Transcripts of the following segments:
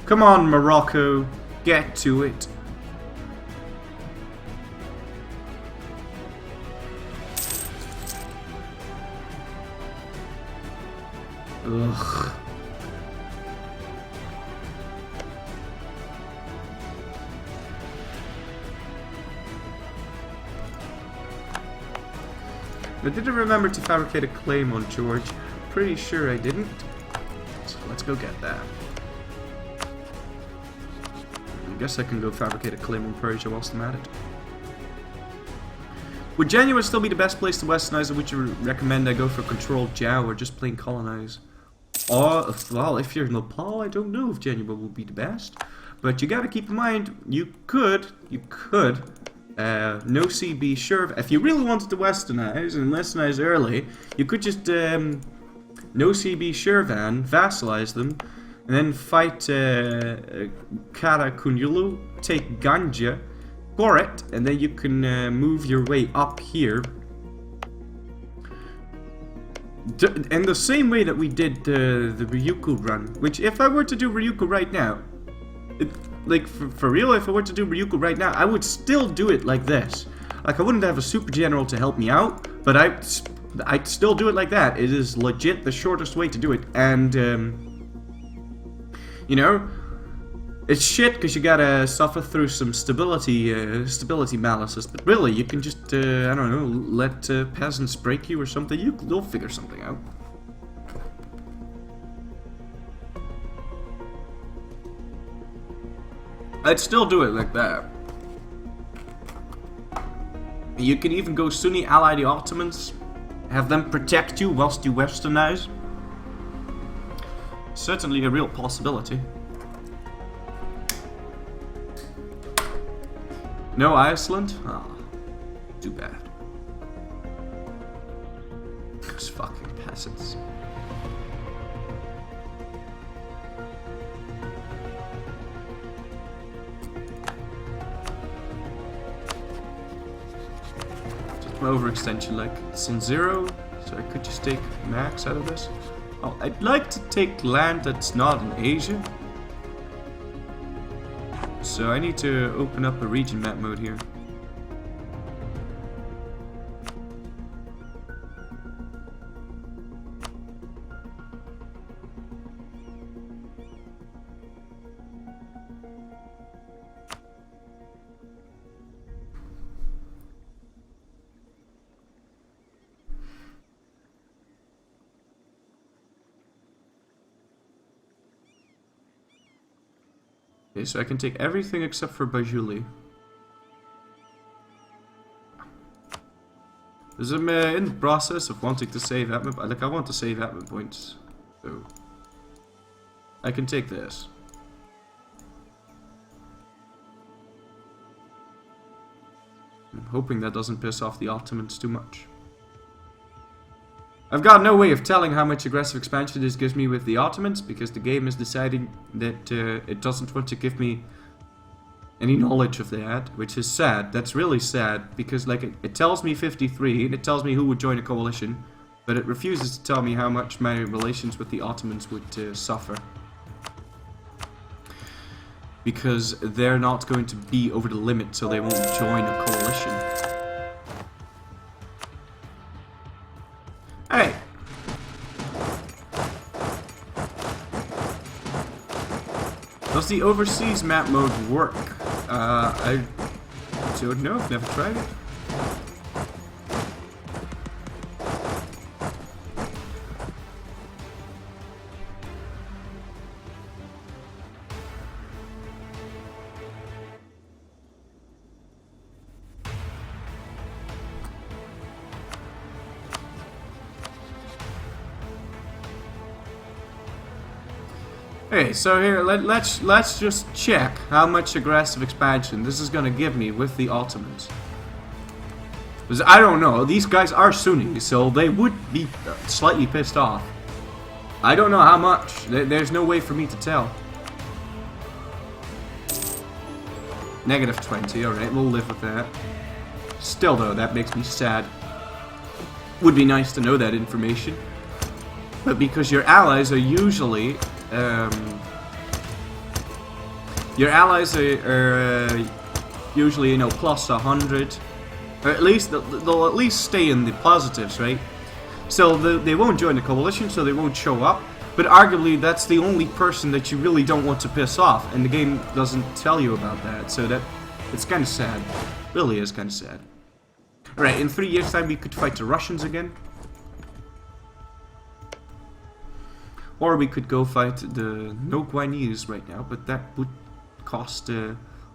Come on, Morocco. Get to it. Ugh. I didn't remember to fabricate a claim on George. Pretty sure I didn't. So let's go get that. I guess I can go fabricate a claim on Persia whilst I'm at it. Would Genoa still be the best place to westernize, or would you recommend I go for controlled Jiao or just plain colonize? Or, well, if you're Nepal, I don't know if Genoa will be the best. But you gotta keep in mind, you could, no CB sure. If you really wanted to westernize, and westernize early, you could just, no CB Shirvan, vassalize them, and then fight Karakunyulu, take Ganja, for it, and then you can move your way up here. In the same way that we did the Ryukyu run, which if I were to do Ryukyu right now, like for real, if I were to do Ryukyu right now, I would still do it like this. Like I wouldn't have a super general to help me out, but I'd still do it like that. It is legit the shortest way to do it, and you know, it's shit because you gotta suffer through some stability malices. But really, you can just I don't know, let peasants break you or something. They'll figure something out. I'd still do it like that. You can even go Sunni ally the Ottomans, have them protect you whilst you westernize. Certainly a real possibility. No Iceland? Ah, too bad. Those fucking peasants. Just my overextension, like it's on 0, so I could just take max out of this. Oh, I'd like to take land that's not in Asia. So I need to open up a region map mode here. Okay, so I can take everything except for Bajuli. Because I'm in the process of wanting to save admin, like I want to save admin points. So I can take this. I'm hoping that doesn't piss off the Ottomans too much. I've got no way of telling how much aggressive expansion this gives me with the Ottomans, because the game is deciding that it doesn't want to give me any knowledge of that, which is sad. That's really sad, because like it tells me 53, and it tells me who would join a coalition, but it refuses to tell me how much my relations with the Ottomans would suffer. Because they're not going to be over the limit, so they won't join a coalition. Hey! Does the overseas map mode work? I don't know, I've never tried it. Okay, so here let's just check how much aggressive expansion this is gonna give me with the Ottomans. Because I don't know, these guys are Sunni, so they would be slightly pissed off. I don't know how much. There's no way for me to tell. -20, alright, we'll live with that. Still though, that makes me sad. Would be nice to know that information. But because your allies are usually Your allies are usually, you know, plus 100. Or at least, they'll at least stay in the positives, right? So they won't join the coalition, so they won't show up. But arguably, that's the only person that you really don't want to piss off, and the game doesn't tell you about that. So it's kind of sad. Really is kind of sad. Alright, in 3 years' time we could fight the Russians again. Or we could go fight the No Guyanese right now, but that would cost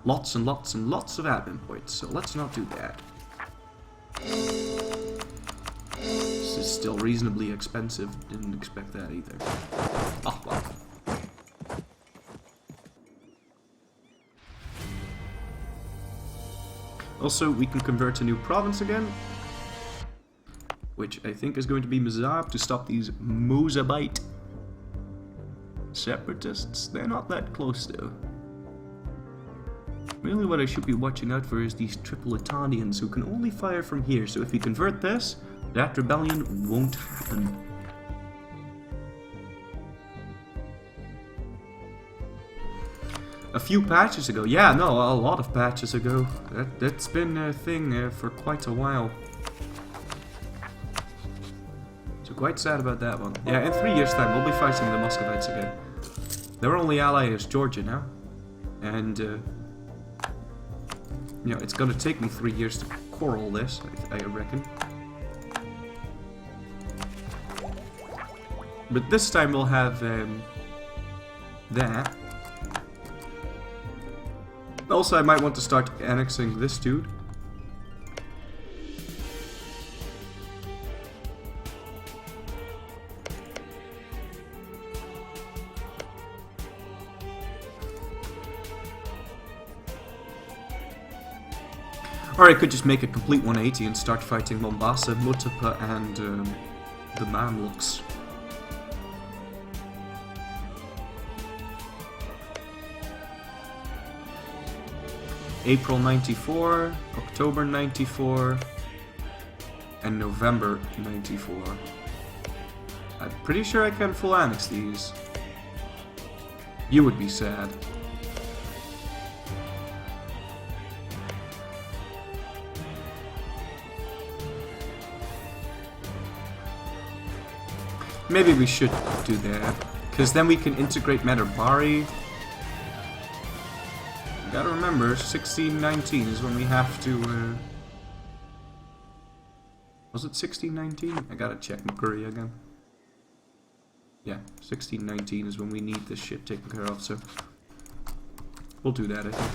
lots and lots and lots of admin points, so let's not do that. This is still reasonably expensive, didn't expect that either. Oh well. Also, we can convert to new province again, which I think is going to be Mazab to stop these Mozabite separatists. They're not that close though. Really what I should be watching out for is these Tripolitanians who can only fire from here, so if we convert this, that rebellion won't happen. A few patches ago, yeah, no, a lot of patches ago. That's been a thing for quite a while. So quite sad about that one. Yeah, in 3 years' time we'll be fighting the Muscovites again. Their only ally is Georgia now, and you know, it's gonna take me 3 years to core all this, I reckon. But this time we'll have that. Also, I might want to start annexing this dude. Or I could just make a complete 180 and start fighting Mombasa, Mutapa, and the Mamluks. April 94, October 94, and November 94. I'm pretty sure I can full annex these. You would be sad. Maybe we should do that, because then we can integrate Medarbari. You gotta remember, 1619 is when we have to, was it 1619? I gotta check McCurry again. Yeah, 1619 is when we need this shit taken care of, so we'll do that, I think.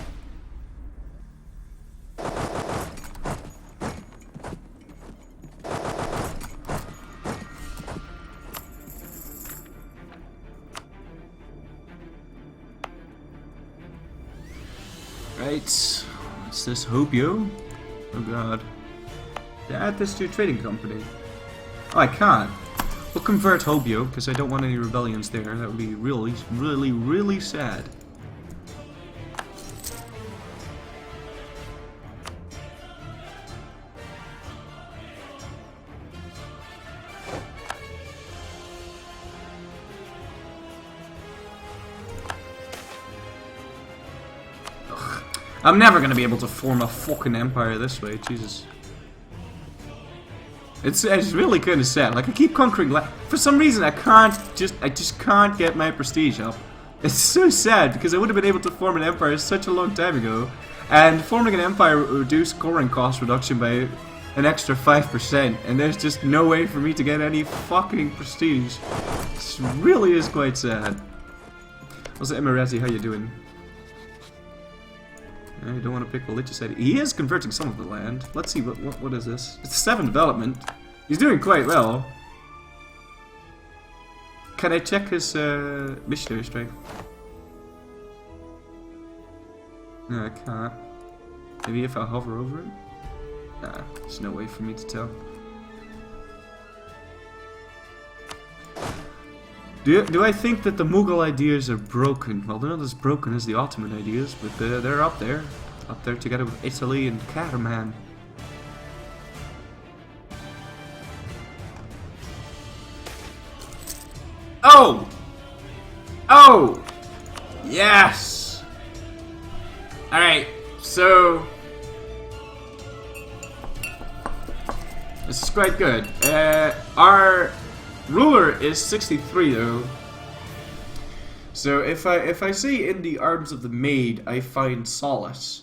Right, what's this, Hobyo? Oh god. Add this to your trading company. Oh, I can't. We'll convert Hobyo, because I don't want any rebellions there. That would be really, really, really sad. I'm never gonna be able to form a fucking empire this way, Jesus. It's really kind of sad. Like, I keep conquering for some reason I just can't get my prestige up. It's so sad because I would have been able to form an empire such a long time ago, and forming an empire would reduce coring cost reduction by an extra 5%, and there's just no way for me to get any fucking prestige. This really is quite sad. Also, Emirati, how you doing? I don't want to pick religious side. He is converting some of the land. Let's see, what is this? It's 7 development. He's doing quite well. Can I check his missionary strength? No, I can't. Maybe if I hover over it? Nah, there's no way for me to tell. Do I think that the Mughal ideas are broken? Well, they're not as broken as the Ottoman ideas, but they're up there. Up there together with Italy and Karaman. Oh! Oh! Yes! Alright, so this is quite good. Our ruler is 63 though. So if I say in the arms of the maid I find solace,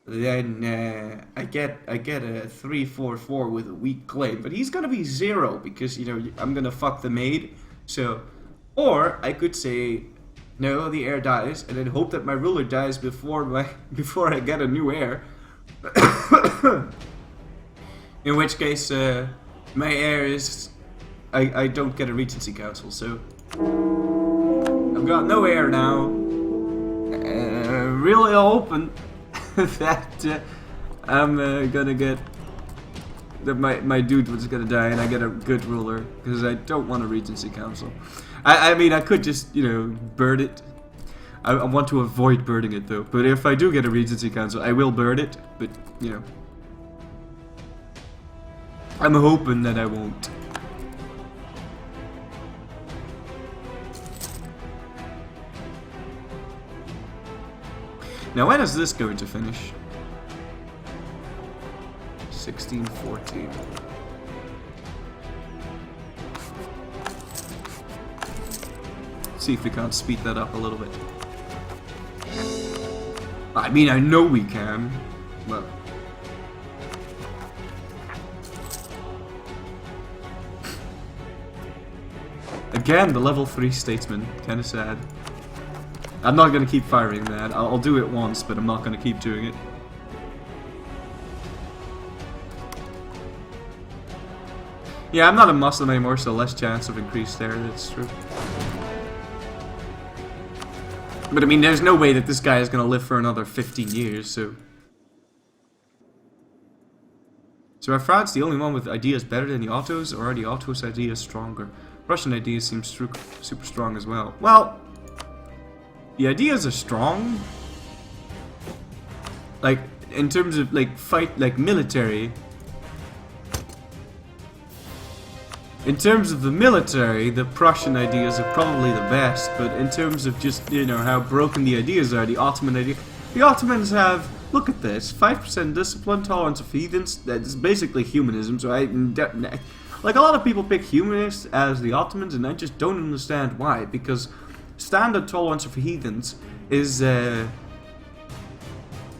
then I get a 3/4/4 with a weak claim. But he's gonna be 0 because you know I'm gonna fuck the maid. So, or I could say no, the heir dies, and then hope that my ruler dies before I get a new heir. In which case, my heir is I don't get a regency council. So I've got no heir now. Really hoping that I'm gonna get that my dude was gonna die and I get a good ruler because I don't want a regency council. I mean I could just bird it. I want to avoid birding it though. But if I do get a regency council, I will bird it. But I'm hoping that I won't. Now when is this going to finish? 1614. See if we can't speed that up a little bit. I mean, I know we can, but again, the level 3 statesman, kind of sad. I'm not gonna keep firing that. I'll do it once, but I'm not gonna keep doing it. Yeah, I'm not a Muslim anymore, so less chance of increased there, that's true. But I mean, there's no way that this guy is gonna live for another 15 years, so... So are France the only one with ideas better than the Ottos, or are the Ottos' ideas stronger? Russian ideas seem super strong as well. Well, the ideas are strong. Like, in terms of, like, military... In terms of the military, the Prussian ideas are probably the best, but in terms of just, how broken the ideas are, the Ottoman idea... The Ottomans have, look at this, 5% discipline, tolerance of heathens, that's basically humanism, so like, a lot of people pick humanists as the Ottomans, and I just don't understand why, because standard tolerance of heathens is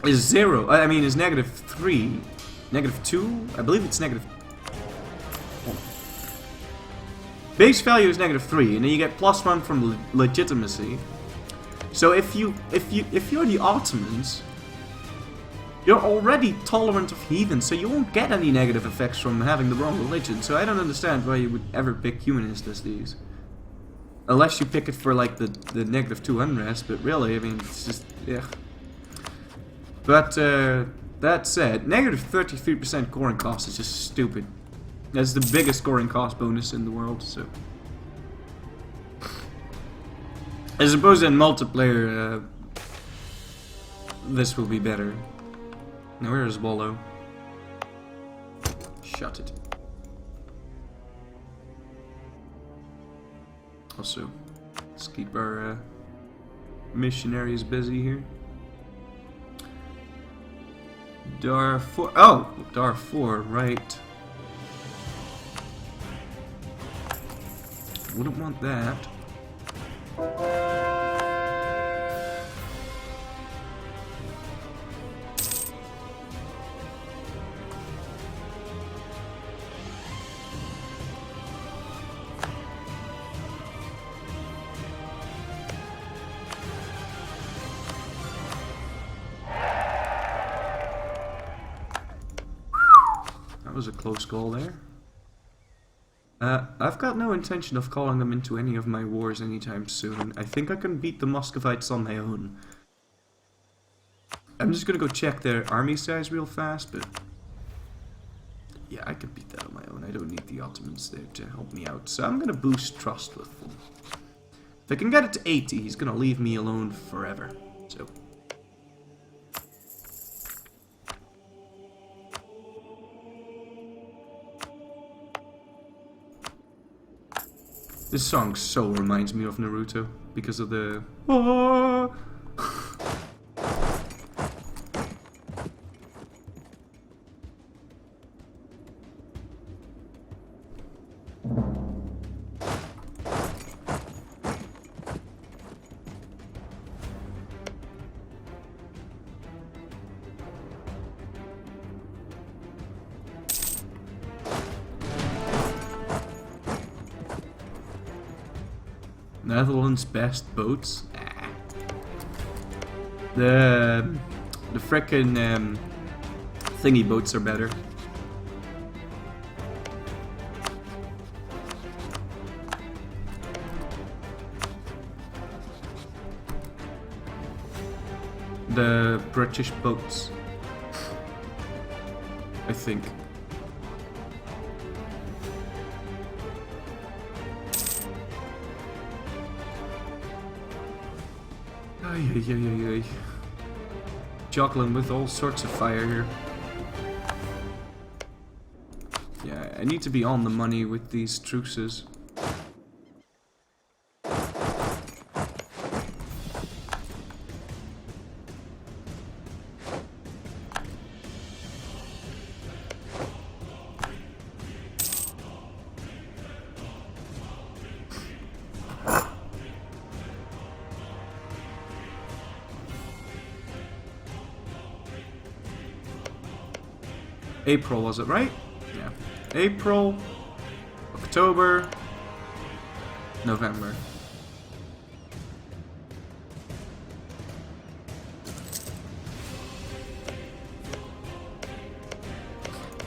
0, I mean, is -3, -2, I believe it's -. Base value is -3, and then you get +1 from legitimacy. So if you're the Ottomans, you're already tolerant of heathens, so you won't get any negative effects from having the wrong religion. So I don't understand why you would ever pick humanists as these, unless you pick it for like the -2 unrest. But really, I mean, it's just But that said, -33% scoring cost is just stupid. That's the biggest scoring cost bonus in the world, so... I suppose in multiplayer, this will be better. Now where is Wallow? Shut it. Also, let's keep our missionaries busy here. Darfur... Oh! Darfur, right. Wouldn't want that. That was a close call there. I've got no intention of calling them into any of my wars anytime soon. I think I can beat the Muscovites on my own. I'm just gonna go check their army size real fast, but... Yeah, I can beat that on my own. I don't need the Ottomans there to help me out. So I'm gonna boost trust with them. If I can get it to 80, he's gonna leave me alone forever. So... This song so reminds me of Naruto because of the Netherlands' best boats? Nah. The frickin' thingy boats are better. The British boats, I think. Ay. Juggling with all sorts of fire here. Yeah, I need to be on the money with these truces. April, was it right? Yeah. April, October, November.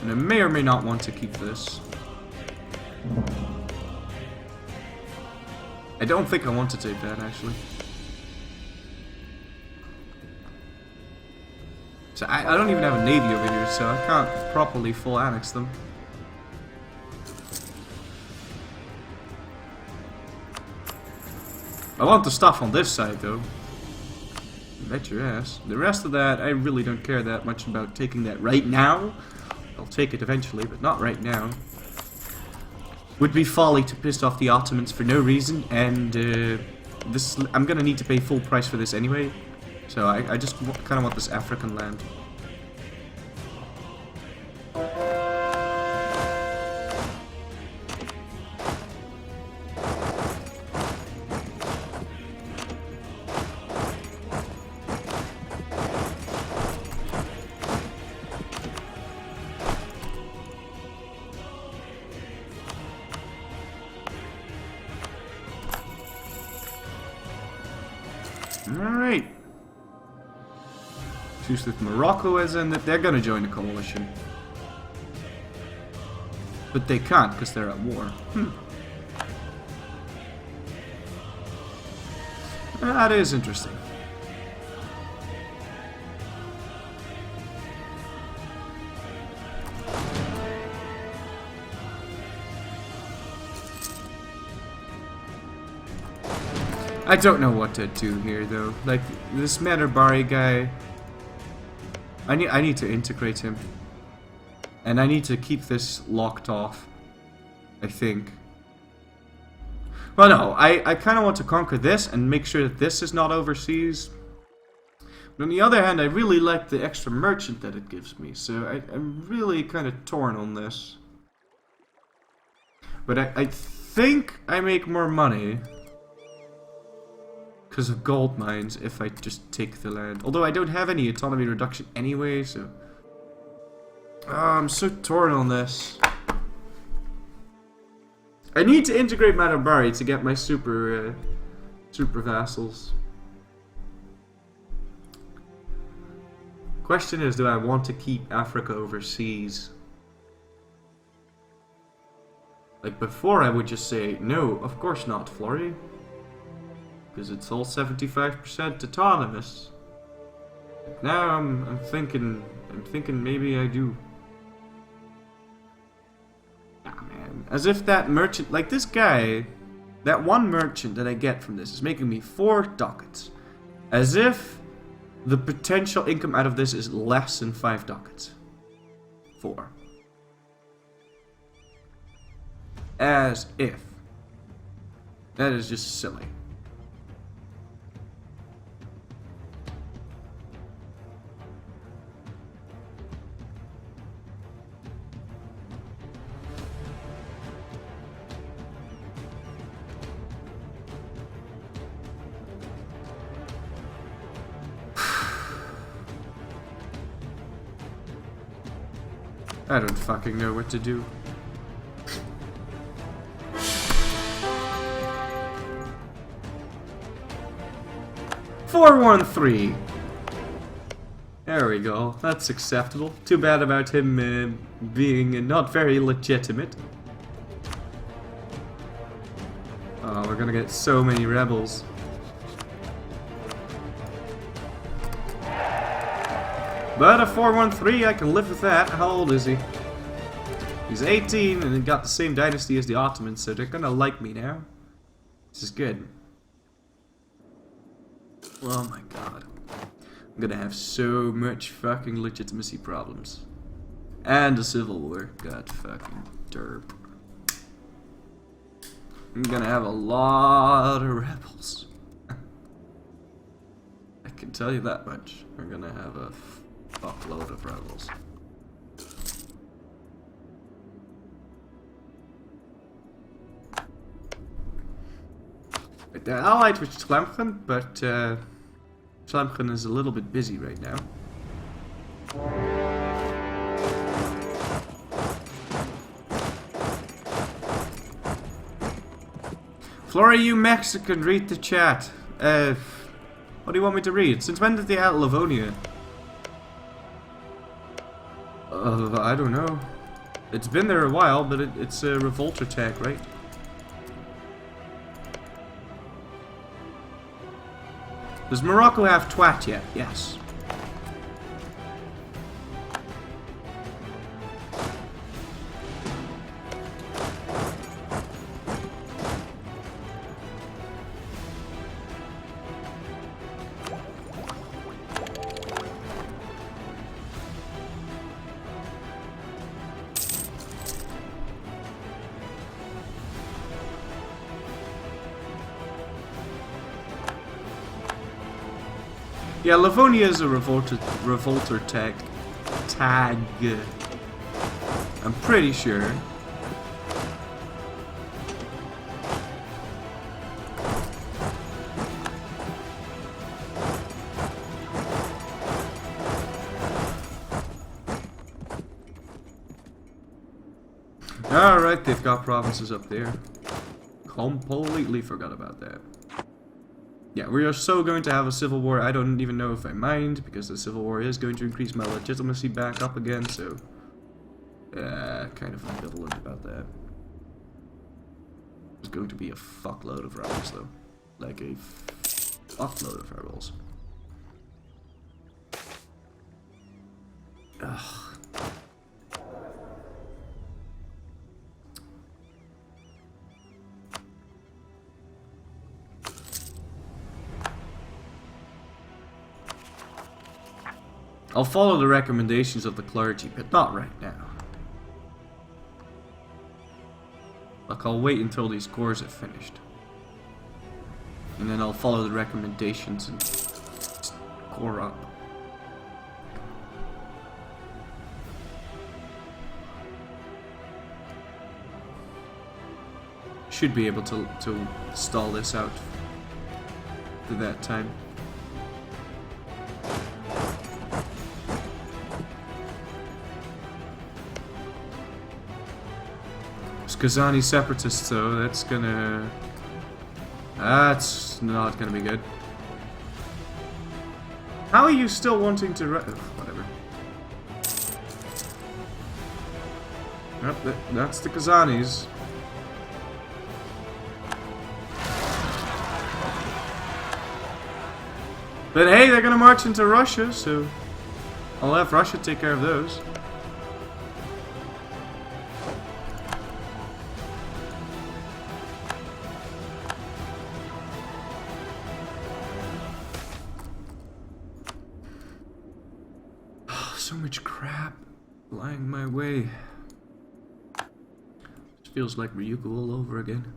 And I may or may not want to keep this. I don't think I want to take that, actually. So I don't even have a navy over here, so I can't properly full annex them. I want the stuff on this side, though. Bet your ass. The rest of that, I really don't care that much about taking that right now. I'll take it eventually, but not right now. Would be folly to piss off the Ottomans for no reason, and this I'm gonna need to pay full price for this anyway. So I just kind of want this African land. Alright. Choose with Morocco as in that they're gonna join the coalition. But they can't because they're at war. That is interesting. I don't know what to do here though. Like this Manabari guy, I need to integrate him, and I need to keep this locked off. I think. Well, no, I kind of want to conquer this and make sure that this is not overseas. But on the other hand, I really like the extra merchant that it gives me, so I'm really kind of torn on this. But I think I make more money because of gold mines if I just take the land. Although I don't have any autonomy reduction anyway, so... Oh, I'm so torn on this. I need to integrate Manabari to get my super vassals. Question is, do I want to keep Africa overseas? Like before I would just say, no, of course not, Florry. Because it's all 75% autonomous. Now I'm thinking maybe I do. Ah man, as if that merchant, like this guy, that one merchant that I get from this is making me 4 ducats. As if the potential income out of this is less than 5 ducats. 4. As if. That is just silly. I don't fucking know what to do. 413. There we go. That's acceptable. Too bad about him being not very legitimate. Oh, we're gonna get so many rebels. But a 413, I can live with that. How old is he? He's 18 and he got the same dynasty as the Ottomans, so they're gonna like me now. This is good. Oh my god. I'm gonna have so much fucking legitimacy problems. And a civil war. God fucking derp. I'm gonna have a lot of rebels. I can tell you that much. We're gonna have a fuckload of rebels. They're allied with Tlemcen, but Tlemcen is a little bit busy right now. Florry, you Mexican, read the chat. What do you want me to read? Since when did they add Livonia? I don't know. It's been there a while, but it's a revolt attack, right? Does Morocco have twat yet? Yes. Yeah, Livonia is a revolter tag. I'm pretty sure. Alright, they've got provinces up there. Completely forgot about that. Yeah, we are so going to have a civil war. I don't even know if I mind, because the civil war is going to increase my legitimacy back up again, so... kind of ambivalent about that. There's going to be a fuckload of rebels, though. Like a fuckload of rebels. Ugh. I'll follow the recommendations of the clergy, but not right now. Like, I'll wait until these cores are finished. And then I'll follow the recommendations and just core up. Should be able to stall this out for that time. Kazani separatists, though, that's gonna... That's not gonna be good. How are you still wanting to... whatever. Yep, that's the Kazanis. But hey, they're gonna march into Russia, so... I'll have Russia take care of those. So much crap lying my way. It feels like Ryugu all over again.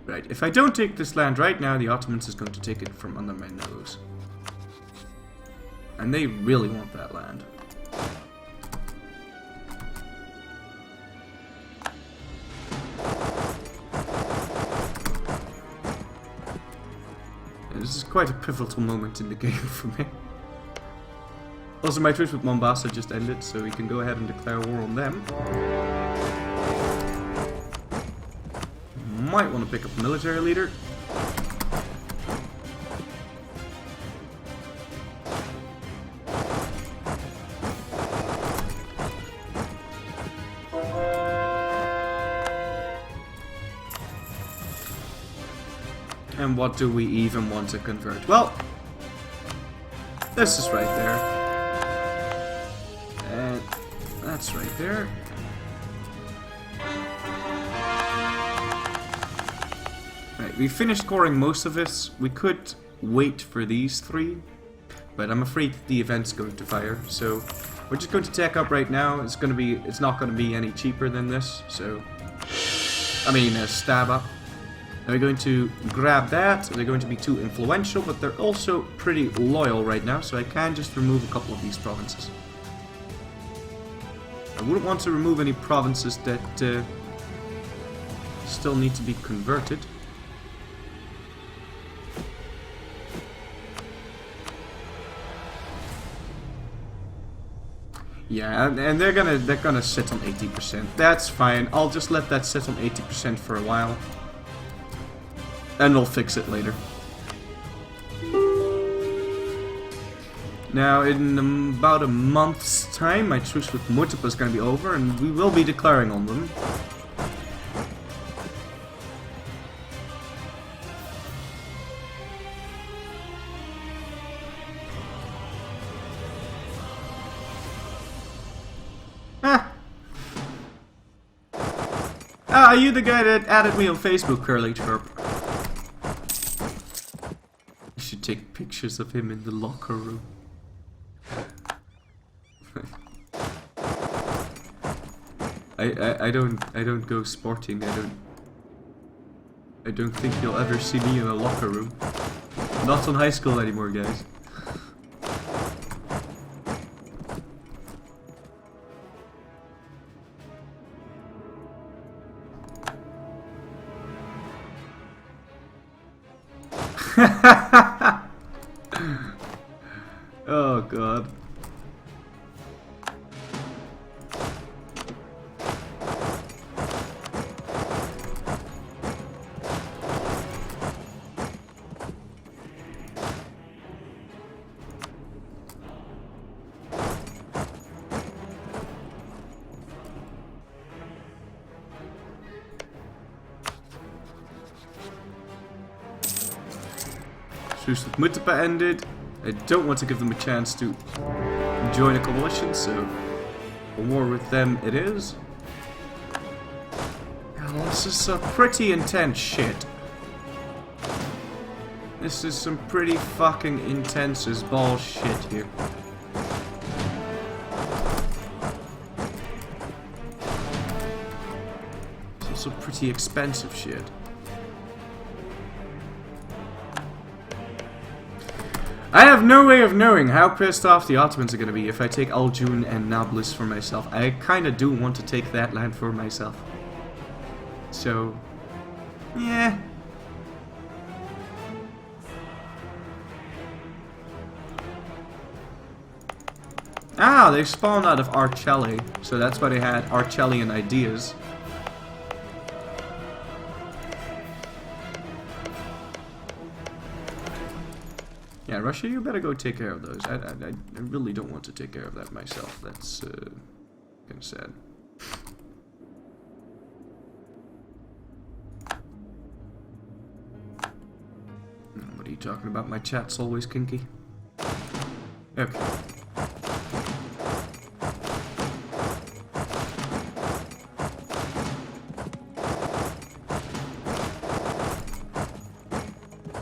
Right, if I don't take this land right now, the Ottomans is going to take it from under my nose. And they really want that land. This is quite a pivotal moment in the game for me. Also, my truce with Mombasa just ended, so we can go ahead and declare war on them. Might want to pick up a military leader. And what do we even want to convert? Well, this is right there. And that's right there. Right, we finished coring most of this. We could wait for these 3, but I'm afraid the event's going to fire, so we're just going to tech up right now. It's not gonna be any cheaper than this, so I mean stab up. Now we're going to grab that. They're going to be too influential, but they're also pretty loyal right now, so I can just remove a couple of these provinces. I wouldn't want to remove any provinces that still need to be converted. Yeah, and they're gonna sit on 80%. That's fine. I'll just let that sit on 80% for a while. And we'll fix it later. Now, in about a month's time, my truce with Murtapa is going to be over, and we will be declaring on them. Ah, are you the guy that added me on Facebook, Curly Chirp? I should take pictures of him in the locker room. I don't go sporting. I don't think you'll ever see me in a locker room. Not on high school anymore, guys. Oh god. Truce with Murtapa ended. I don't want to give them a chance to join a coalition, so a war with them it is. Now, this is some pretty intense shit. This is some pretty fucking intense as ball shit here. It's also pretty expensive shit. I have no way of knowing how pissed off the Ottomans are going to be if I take Aljun and Nablus for myself. I kind of do want to take that land for myself. So, yeah. Ah, they spawned out of Arcelli, so that's why they had Arcellian ideas. Yeah, Russia, you better go take care of those. I really don't want to take care of that myself. That's kind of sad. What are you talking about? My chat's always kinky. Okay.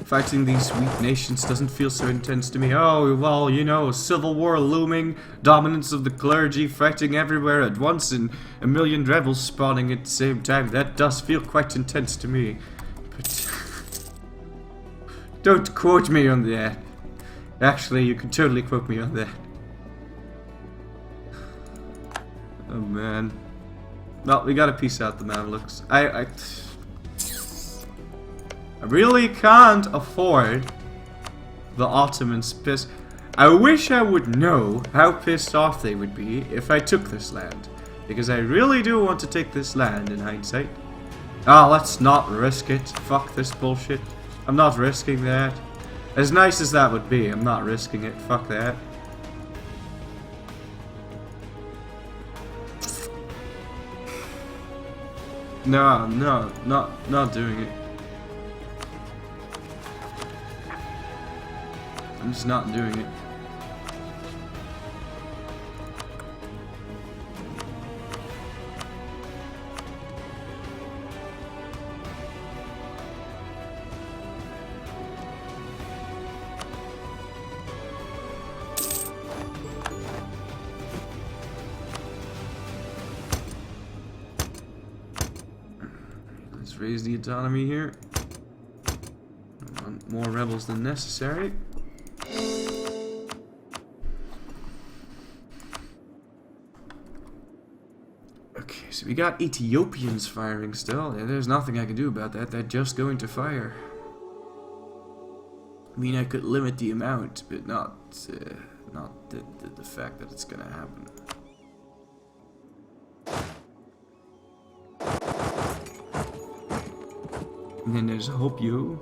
Fighting these weak nations doesn't feel so intense to me. Oh, well, you know, civil war looming, dominance of the clergy, fighting everywhere at once, and a million rebels spawning at the same time. That does feel quite intense to me. But don't quote me on that. Actually, you can totally quote me on that. Oh, man. Well, we gotta peace out the Mamluks. I really can't afford the Ottomans pissed. I wish I would know how pissed off they would be if I took this land. Because I really do want to take this land in hindsight. Ah, let's not risk it. Fuck this bullshit. I'm not risking that. As nice as that would be, I'm not risking it. Fuck that. No, not doing it. I'm just not doing it. Let's raise the autonomy here. I want more rebels than necessary. Okay, so we got Ethiopians firing still. Yeah, there's nothing I can do about that. They're just going to fire. I mean, I could limit the amount, but not the fact that it's gonna happen. And then there's Hopyo.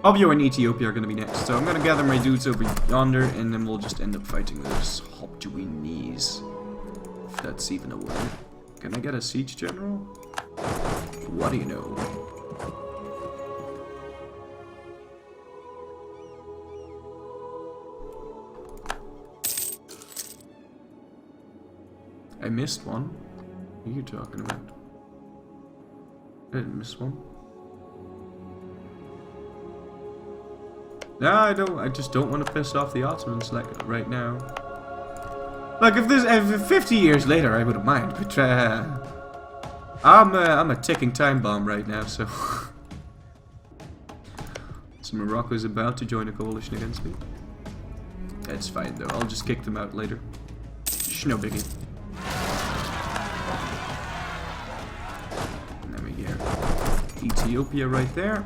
Hopyo and Ethiopia are gonna be next, so I'm gonna gather my dudes over yonder, and then we'll just end up fighting those Hopyoinese. If that's even a word. Can I get a siege general? What do you know? I missed one. What are you talking about? I didn't miss one. No, I don't. I just don't want to piss off the Ottomans like right now. Like if 50 years later, I wouldn't mind. But I'm a ticking time bomb right now. So, so Morocco's about to join a coalition against me. That's fine though. I'll just kick them out later. No biggie. And then we get Ethiopia right there.